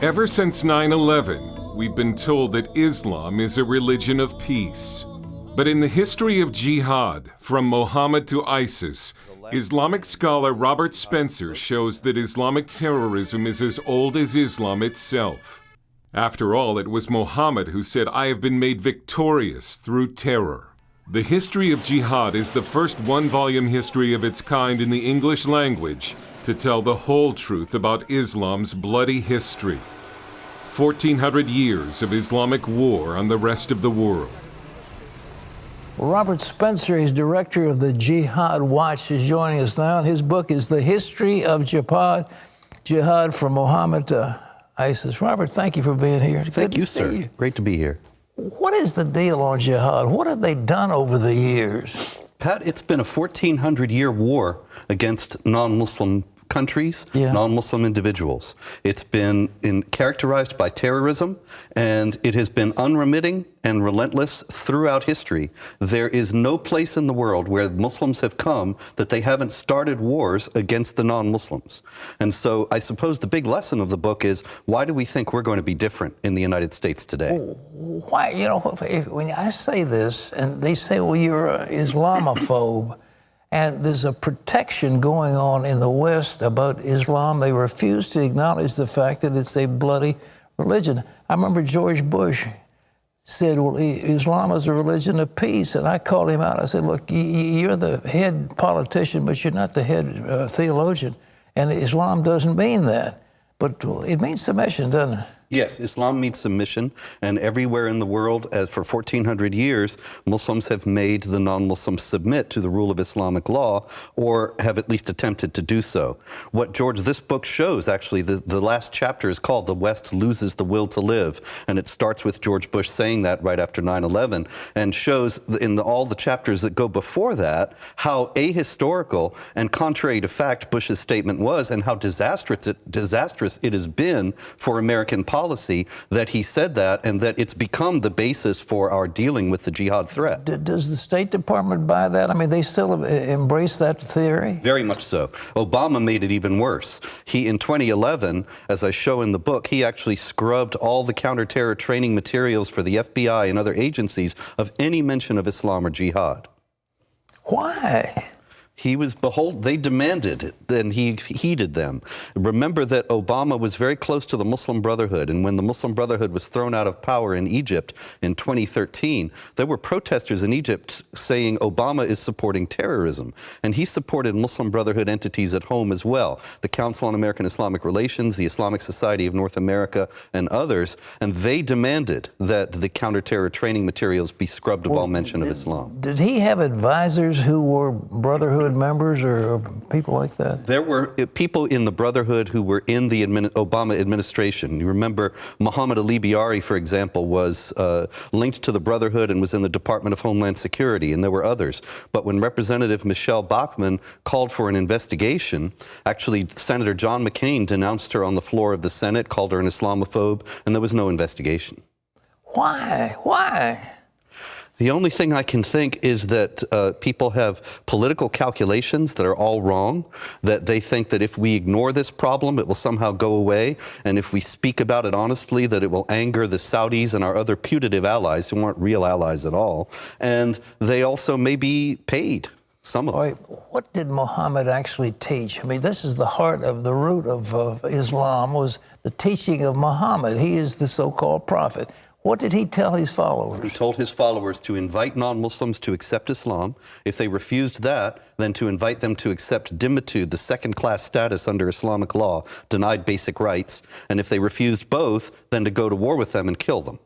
Ever since 9/11, we've been told that Islam is a religion of peace. But in the history of Jihad, from Muhammad to ISIS, Islamic scholar Robert Spencer shows that Islamic terrorism is as old as Islam itself. After all, it was Muhammad who said, "I have been made victorious through terror." The history of Jihad is the first one-volume history of its kind in the English language to tell the whole truth about Islam's bloody history. 1400 years of Islamic war on the rest of the world. Robert Spencer is director of the Jihad Watch, is joining us now. His book is The History of Jihad from Muhammad to ISIS. Robert, thank you for being here. Thank you, sir. Great to be here. What is the deal on jihad? What have they done over the years? Pat, it's been a 1400-year war against non-Muslim countries, non-Muslim individuals. It's been characterized by terrorism, and it has been unremitting and relentless throughout history. There is no place in the world where Muslims have come that they haven't started wars against the non-Muslims. And so I suppose the big lesson of the book is, why do we think we're going to be different in the United States today? Why, you know, when I say this, and they say, well, you're an Islamophobe, and there's a protection going on in the West about Islam. They refuse to acknowledge the fact that it's a bloody religion. I remember George Bush said, well, Islam is a religion of peace. And I called him out. I said, look, you're the head politician, but you're not the head theologian. And Islam doesn't mean that. But it means submission, doesn't it? Yes, Islam means submission, and everywhere in the world for 1400 years, Muslims have made the non-Muslims submit to the rule of Islamic law, or have at least attempted to do so. What this book shows, actually, the last chapter is called The West Loses the Will to Live, and it starts with George Bush saying that right after 9/11, and shows in all the chapters that go before that how ahistorical and contrary to fact Bush's statement was, and how disastrous it has been for American policy that he said that, and that it's become the basis for our dealing with the jihad threat. Does the State Department buy that? I mean, they still embrace that theory? Very much so. Obama made it even worse. In 2011, as I show in the book, he actually scrubbed all the counterterror training materials for the FBI and other agencies of any mention of Islam or jihad. Why? They demanded it, and he heeded them. Remember that Obama was very close to the Muslim Brotherhood, and when the Muslim Brotherhood was thrown out of power in Egypt in 2013, there were protesters in Egypt saying Obama is supporting terrorism, and he supported Muslim Brotherhood entities at home as well, the Council on American Islamic Relations, the Islamic Society of North America, and others, and they demanded that the counterterror training materials be scrubbed of all mention of Islam. Did he have advisors who were Brotherhood members or people like that? There were people in the Brotherhood who were in the Obama administration. You remember Muhammad Ali Biari, for example, was linked to the Brotherhood and was in the Department of Homeland Security, and there were others. But when Representative Michelle Bachmann called for an investigation, actually Senator John McCain denounced her on the floor of the Senate, called her an Islamophobe, and there was no investigation. Why? Why? The only thing I can think is that people have political calculations that are all wrong, that they think that if we ignore this problem, it will somehow go away, and if we speak about it honestly, that it will anger the Saudis and our other putative allies who aren't real allies at all, and they also may be paid. Some of them. What did Muhammad actually teach? I mean, this is the heart of the root of Islam, was the teaching of Muhammad. He is the so-called prophet. What did he tell his followers? He told his followers to invite non-Muslims to accept Islam. If they refused that, then to invite them to accept dhimmitude, the second-class status under Islamic law, denied basic rights. And if they refused both, then to go to war with them and kill them.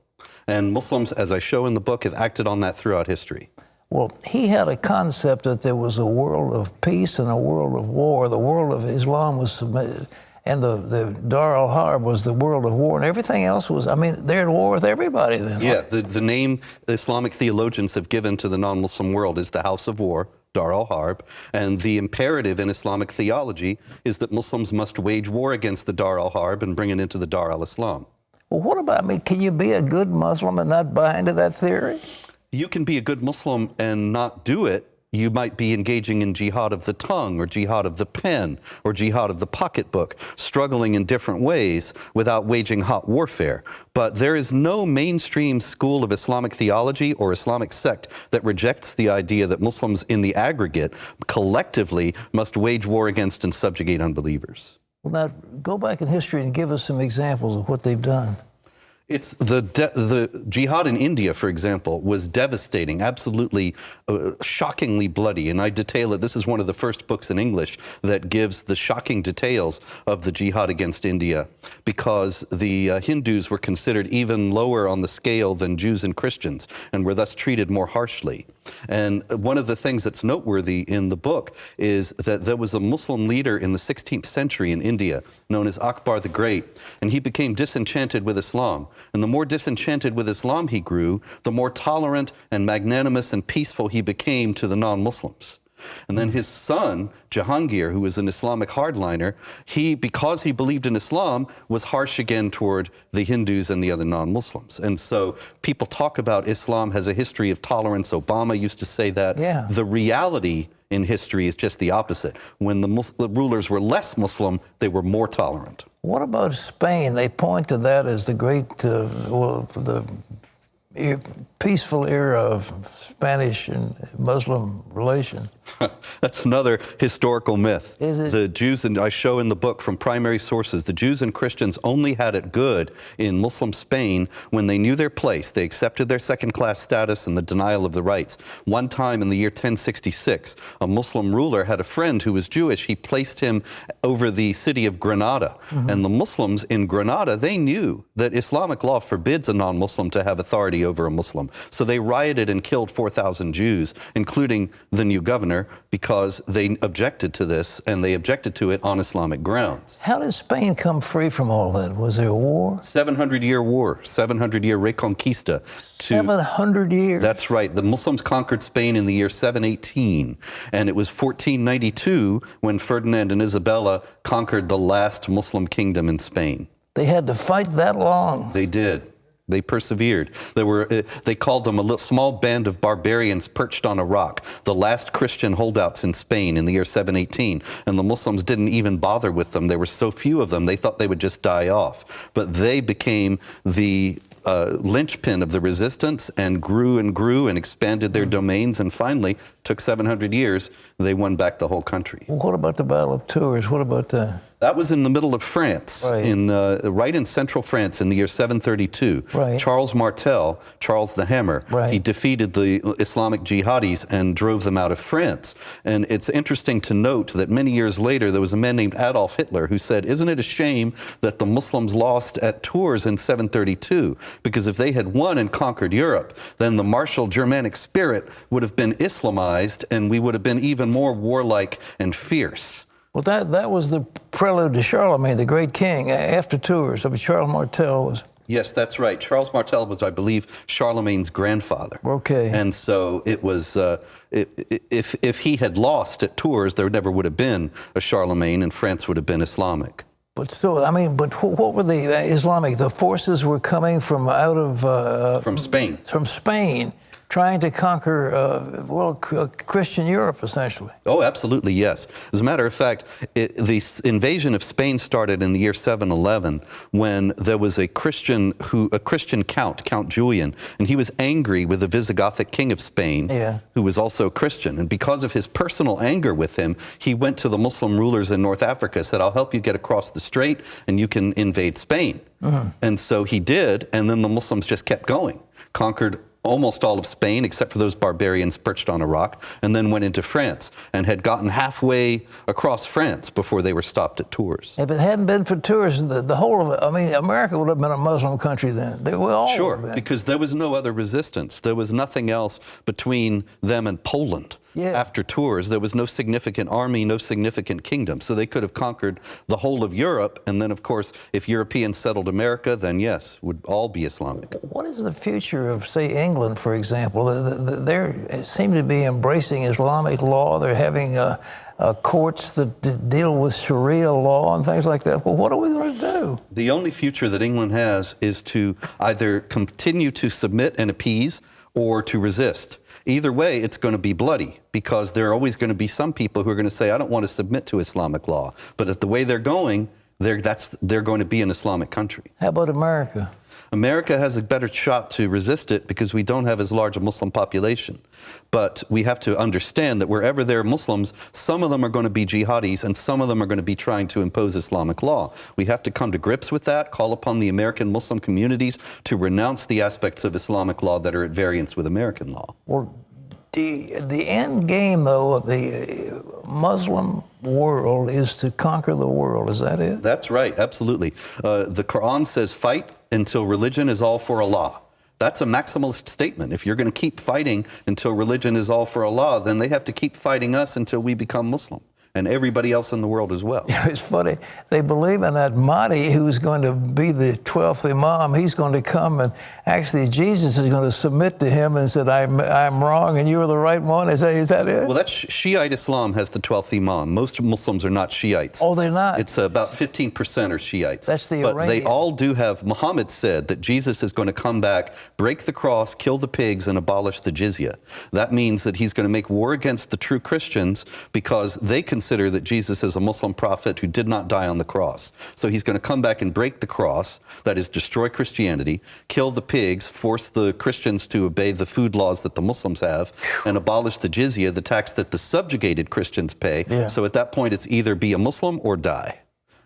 And Muslims, as I show in the book, have acted on that throughout history. Well, he had a concept that there was a world of peace and a world of war. The world of Islam was submitted. And the Dar al-Harb was the world of war, and everything else was, I mean, they're at war with everybody then. Yeah, the name Islamic theologians have given to the non-Muslim world is the House of War, Dar al-Harb, and the imperative in Islamic theology is that Muslims must wage war against the Dar al-Harb and bring it into the Dar al-Islam. Well, what about, I mean, can you be a good Muslim and not buy into that theory? You can be a good Muslim and not do it, You might be engaging in jihad of the tongue, or jihad of the pen, or jihad of the pocketbook, struggling in different ways without waging hot warfare. But there is no mainstream school of Islamic theology or Islamic sect that rejects the idea that Muslims in the aggregate collectively must wage war against and subjugate unbelievers. Well, now, go back in history and give us some examples of what they've done. It's the jihad in India, for example, was devastating, absolutely shockingly bloody. And I detail it. This is one of the first books in English that gives the shocking details of the jihad against India, because the Hindus were considered even lower on the scale than Jews and Christians and were thus treated more harshly. And one of the things that's noteworthy in the book is that there was a Muslim leader in the 16th century in India known as Akbar the Great, and he became disenchanted with Islam. And the more disenchanted with Islam he grew, the more tolerant and magnanimous and peaceful he became to the non-Muslims. And then his son, Jahangir, who was an Islamic hardliner, because he believed in Islam, was harsh again toward the Hindus and the other non-Muslims. And so people talk about Islam has a history of tolerance. Obama used to say that. Yeah. The reality in history is just the opposite. When the rulers were less Muslim, they were more tolerant. What about Spain? They point to that as the great, the peaceful era of Spanish and Muslim relation. That's another historical myth. Is it? The Jews, and I show in the book from primary sources, the Jews and Christians only had it good in Muslim Spain when they knew their place. They accepted their second-class status and the denial of the rights. One time in the year 1066, a Muslim ruler had a friend who was Jewish. He placed him over the city of Granada. And the Muslims in Granada, they knew that Islamic law forbids a non-Muslim to have authority over a Muslim. So they rioted and killed 4,000 Jews, including the new governor, because they objected to this, and they objected to it on Islamic grounds. How did Spain come free from all that? Was there a war? 700-year war, 700-year Reconquista. 700 years? That's right. The Muslims conquered Spain in the year 718, and it was 1492 when Ferdinand and Isabella conquered the last Muslim kingdom in Spain. They had to fight that long? They did. They persevered. They called them a little small band of barbarians perched on a rock, the last Christian holdouts in Spain in the year 718. And the Muslims didn't even bother with them. There were so few of them, they thought they would just die off. But they became the linchpin of the resistance and grew and expanded their domains, and finally took 700 years. They won back the whole country. Well, what about the Battle of Tours? What about that? That was in the middle of France, right. Right in central France in the year 732. Right. Charles Martel, Charles the Hammer, right. He defeated the Islamic jihadis and drove them out of France. And it's interesting to note that many years later, there was a man named Adolf Hitler who said, isn't it a shame that the Muslims lost at Tours in 732? Because if they had won and conquered Europe, then the martial Germanic spirit would have been Islamized, and we would have been even more warlike and fierce. Well, that was the prelude to Charlemagne, the great king, after Tours. I mean, Charles Martel was... Yes, that's right. Charles Martel was, I believe, Charlemagne's grandfather. Okay. And so it was, if he had lost at Tours, there never would have been a Charlemagne, and France would have been Islamic. But still, I mean, but what were the Islamic? The forces were coming from out of... from Spain. From Spain, trying to conquer, Christian Europe, essentially. Oh, absolutely, yes. As a matter of fact, the invasion of Spain started in the year 711 when there was a Christian count, Count Julian, and he was angry with the Visigothic king of Spain, who was also Christian. And because of his personal anger with him, he went to the Muslim rulers in North Africa, said, I'll help you get across the strait and you can invade Spain. And so he did, and then the Muslims just kept going, conquered almost all of Spain, except for those barbarians perched on a rock, and then went into France and had gotten halfway across France before they were stopped at Tours. If it hadn't been for Tours, the whole of it, I mean, America would have been a Muslim country then. They were all Sure, because there was no other resistance. There was nothing else between them and Poland. After Tours, there was no significant army, no significant kingdom. So they could have conquered the whole of Europe. And then, of course, if Europeans settled America, then yes, would all be Islamic. What is the future of, say, England, for example? They seem to be embracing Islamic law. They're having courts that deal with Sharia law and things like that. Well, what are we going to do? The only future that England has is to either continue to submit and appease or to resist. Either way, it's going to be bloody, because there are always going to be some people who are going to say, I don't want to submit to Islamic law. But at the way they're going, they're going to be an Islamic country. How about America? America has a better shot to resist it because we don't have as large a Muslim population. But we have to understand that wherever there are Muslims, some of them are going to be jihadis and some of them are going to be trying to impose Islamic law. We have to come to grips with that, call upon the American Muslim communities to renounce the aspects of Islamic law that are at variance with American law. Well, the end game, though, of the Muslim world is to conquer the world. Is that it? That's right, absolutely. The Quran says, fight until religion is all for Allah. That's a maximalist statement. If you're going to keep fighting until religion is all for Allah, then they have to keep fighting us until we become Muslim, and everybody else in the world as well. It's funny. They believe in that Mahdi who's going to be the 12th Imam. He's going to come, and actually Jesus is going to submit to him and said, I'm wrong and you're the right one. Is that it? Well, that's Shiite Islam has the 12th Imam. Most Muslims are not Shiites. Oh, they're not? It's about 15% are Shiites. That's the But Iranian. they all do have, Muhammad said that Jesus is going to come back, break the cross, kill the pigs, and abolish the jizya. That means that he's going to make war against the true Christians because they consider that Jesus is a Muslim prophet who did not die on the cross. So he's going to come back and break the cross, that is, destroy Christianity, kill the pigs, force the Christians to obey the food laws that the Muslims have, and abolish the jizya, the tax that the subjugated Christians pay. Yeah. So at that point, it's either be a Muslim or die.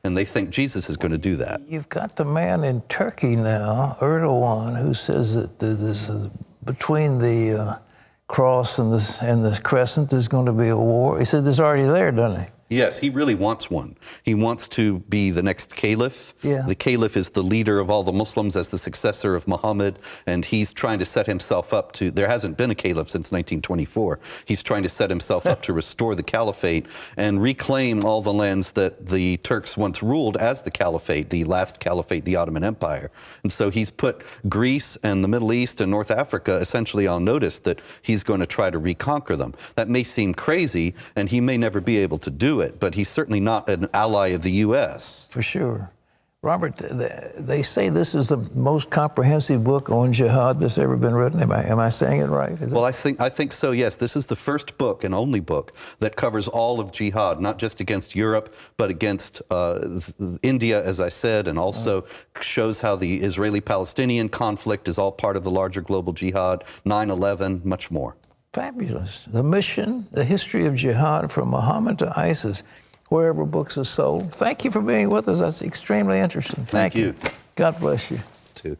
And they think Jesus is going to do that. You've got the man in Turkey now, Erdogan, who says that this is between the cross and the crescent, there's going to be a war. He said there's already there, doesn't he? Yes, he really wants one. He wants to be the next caliph. Yeah. The caliph is the leader of all the Muslims as the successor of Muhammad, and he's trying to set himself up to, there hasn't been a caliph since 1924. He's trying to set himself up to restore the caliphate and reclaim all the lands that the Turks once ruled as the caliphate, the last caliphate, the Ottoman Empire. And so he's put Greece and the Middle East and North Africa essentially on notice that he's going to try to reconquer them. That may seem crazy, and he may never be able to do it, but he's certainly not an ally of the U.S. For sure. Robert, they say this is the most comprehensive book on jihad that's ever been written. Am I saying it right? Well, I think so, yes. This is the first book and only book that covers all of jihad, not just against Europe, but against India, as I said, and also shows how the Israeli-Palestinian conflict is all part of the larger global jihad, 9/11, much more. Fabulous. The mission, the history of jihad from Muhammad to ISIS, wherever books are sold. Thank you for being with us. That's extremely interesting. Thank you. God bless you. Too.